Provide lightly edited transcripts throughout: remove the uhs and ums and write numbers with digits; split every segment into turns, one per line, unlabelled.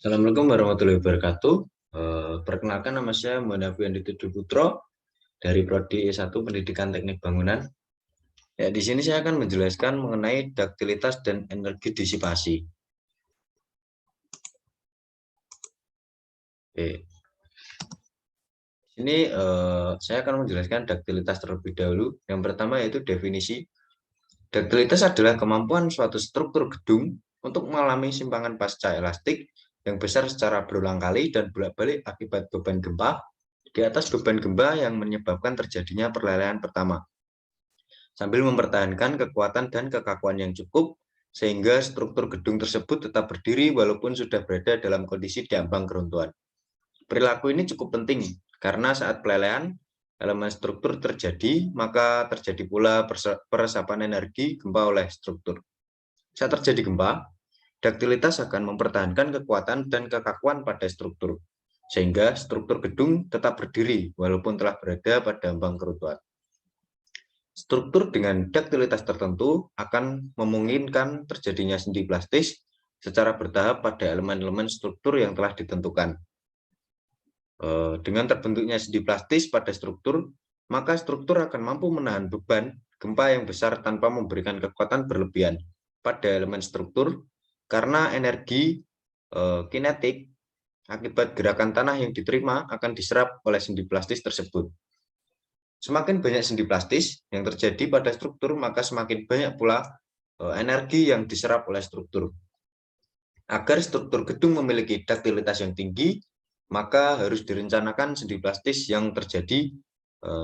Assalamualaikum warahmatullahi wabarakatuh. Perkenalkan, nama saya Muhammad Afiandi Putro dari Prodi S1 Pendidikan Teknik Bangunan. Ya, di sini saya akan menjelaskan mengenai duktilitas dan energi disipasi. Oke. Ini saya akan menjelaskan duktilitas terlebih dahulu. Yang pertama yaitu definisi. Duktilitas adalah kemampuan suatu struktur gedung untuk mengalami simpangan pasca elastik yang besar secara berulang kali dan bolak-balik akibat beban gempa di atas beban gempa yang menyebabkan terjadinya perlelehan pertama, sambil mempertahankan kekuatan dan kekakuan yang cukup sehingga struktur gedung tersebut tetap berdiri walaupun sudah berada dalam kondisi diambang keruntuhan. Perilaku ini cukup penting karena saat pelelehan elemen struktur terjadi, maka terjadi pula peresapan energi gempa oleh struktur. Saat terjadi gempa, duktilitas akan mempertahankan kekuatan dan kekakuan pada struktur, sehingga struktur gedung tetap berdiri walaupun telah berada pada ambang keruntuhan. Struktur dengan duktilitas tertentu akan memungkinkan terjadinya sendi plastis secara bertahap pada elemen-elemen struktur yang telah ditentukan. Dengan terbentuknya sendi plastis pada struktur, maka struktur akan mampu menahan beban gempa yang besar tanpa memberikan kekuatan berlebihan pada elemen struktur karena energi kinetik akibat gerakan tanah yang diterima akan diserap oleh sendi plastis tersebut. Semakin banyak sendi plastis yang terjadi pada struktur, maka semakin banyak pula energi yang diserap oleh struktur. Agar struktur gedung memiliki duktilitas yang tinggi, maka harus direncanakan sendi plastis yang terjadi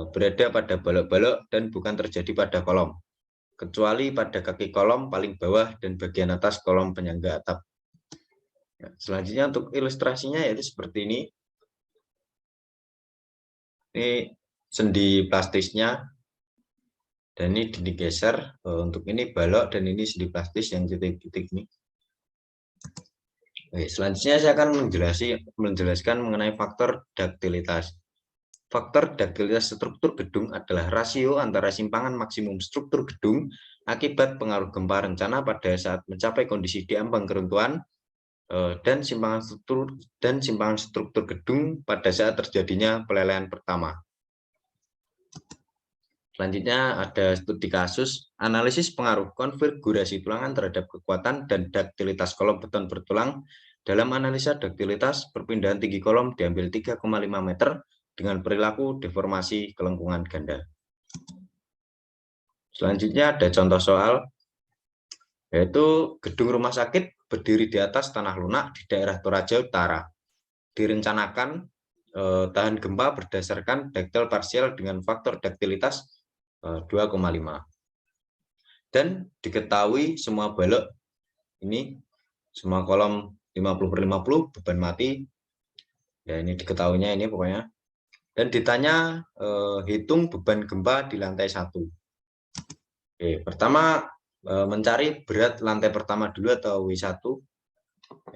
berada pada balok-balok dan bukan terjadi pada kolom, kecuali pada kaki kolom paling bawah dan bagian atas kolom penyangga atap. Selanjutnya untuk ilustrasinya yaitu seperti ini. Ini sendi plastisnya, dan ini digeser. Untuk ini balok dan ini sendi plastis yang titik-titik ini. Oke, selanjutnya saya akan menjelaskan mengenai faktor duktilitas. Faktor duktilitas struktur gedung adalah rasio antara simpangan maksimum struktur gedung akibat pengaruh gempa rencana pada saat mencapai kondisi diambang keruntuhan dan simpangan struktur gedung pada saat terjadinya pelelehan pertama. Selanjutnya ada studi kasus, analisis pengaruh konfigurasi tulangan terhadap kekuatan dan duktilitas kolom beton bertulang. Dalam analisa duktilitas, perpindahan tinggi kolom diambil 3,5 meter dengan perilaku deformasi kelengkungan ganda. Selanjutnya ada contoh soal, yaitu gedung rumah sakit berdiri di atas tanah lunak di daerah Toraja Utara. Direncanakan tahan gempa berdasarkan duktil parsial dengan faktor duktilitas 2,5. Dan diketahui semua balok ini, semua kolom 50/50 beban mati. Ya, ini diketahuinya ini pokoknya. Dan ditanya hitung beban gempa di lantai 1. Oke, pertama mencari berat lantai pertama dulu atau W1.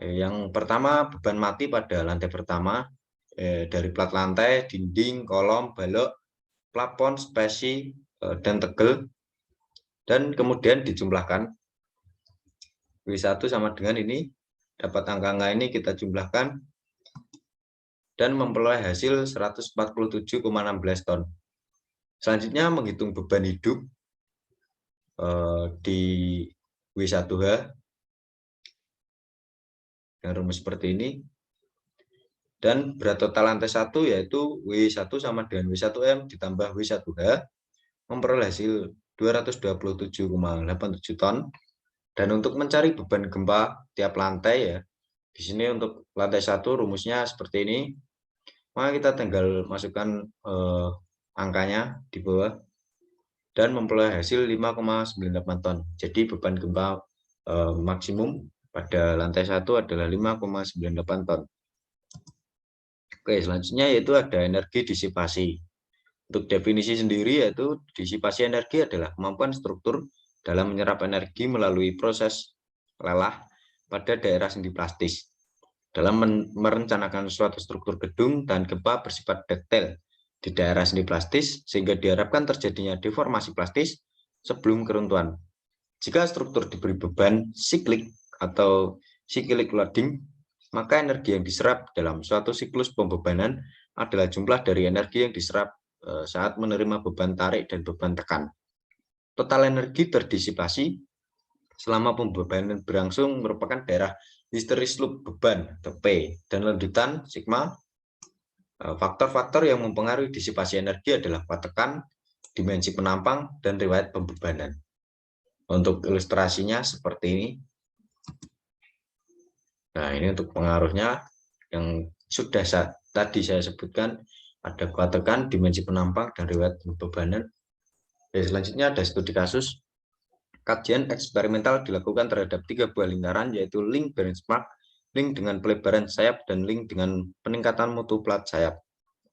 Yang pertama beban mati pada lantai pertama dari plat lantai, dinding, kolom, balok, plafon, spesi, dan tegel, dan kemudian dijumlahkan. W1 sama dengan ini, dapat angka-angka ini kita jumlahkan dan memperoleh hasil 147,16 ton. Selanjutnya menghitung beban hidup di W1H dengan rumus seperti ini, dan berat total lantai 1 yaitu W1 sama dengan W1M ditambah W1H memperoleh hasil 227,87 ton. Dan untuk mencari beban gempa tiap lantai, ya di sini untuk lantai 1 rumusnya seperti ini, maka kita tinggal masukkan angkanya di bawah dan memperoleh hasil 5,98 ton. Jadi beban gempa maksimum pada lantai 1 adalah 5,98 ton. Oke, selanjutnya yaitu ada energi disipasi. Untuk definisi sendiri yaitu disipasi energi adalah kemampuan struktur dalam menyerap energi melalui proses lelah pada daerah sendi plastis. Dalam merencanakan suatu struktur gedung dan gempa bersifat detail di daerah sendi plastis sehingga diharapkan terjadinya deformasi plastis sebelum keruntuhan. Jika struktur diberi beban siklik atau cyclic loading, maka energi yang diserap dalam suatu siklus pembebanan adalah jumlah dari energi yang diserap saat menerima beban tarik dan beban tekan. Total energi terdisipasi selama pembebanan berlangsung merupakan daerah histeris loop beban atau P, dan lanjutan sigma. Faktor-faktor yang mempengaruhi disipasi energi adalah kuat tekan, dimensi penampang, dan riwayat pembebanan. Untuk ilustrasinya seperti ini. Nah, ini untuk pengaruhnya yang sudah tadi saya sebutkan, ada kuat tekan, dimensi penampang, dan riwayat pembebanan. Selanjutnya ada studi kasus. Kajian eksperimental dilakukan terhadap 3 buah lingkaran, yaitu link benchmark, link dengan pelebaran sayap, dan link dengan peningkatan mutu plat sayap.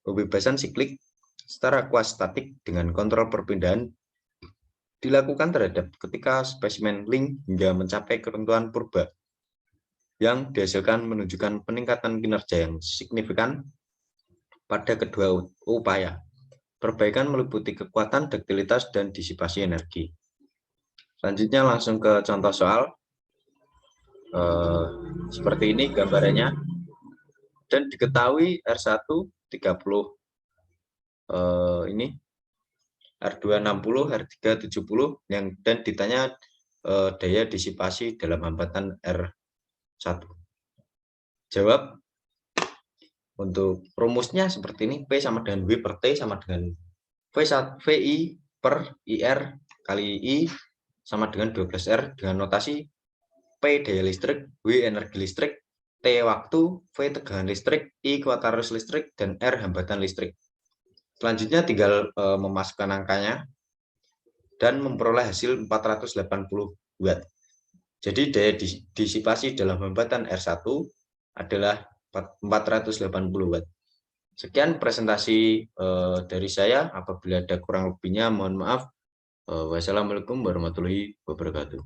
Pembebasan siklik secara kuastatik dengan kontrol perpindahan dilakukan terhadap ketika spesimen link hingga mencapai ketentuan purba yang dihasilkan menunjukkan peningkatan kinerja yang signifikan pada kedua upaya. Perbaikan meliputi kekuatan, duktilitas, dan disipasi energi. Selanjutnya langsung ke contoh soal. Seperti ini gambarannya. Dan diketahui R1 30 ini R2 60, R3 70 dan ditanya daya disipasi dalam hambatan R1. Jawab. Untuk rumusnya seperti ini, P sama dengan W per T sama dengan VI per IR kali I sama dengan 12R dengan notasi P daya listrik, W energi listrik, T waktu, V tegangan listrik, I kuat arus listrik, dan R hambatan listrik. Selanjutnya tinggal memasukkan angkanya dan memperoleh hasil 480 watt. Jadi daya disipasi dalam hambatan R1 adalah 480 watt. Sekian presentasi dari saya. Apabila ada kurang lebihnya, mohon maaf. Wassalamualaikum warahmatullahi wabarakatuh.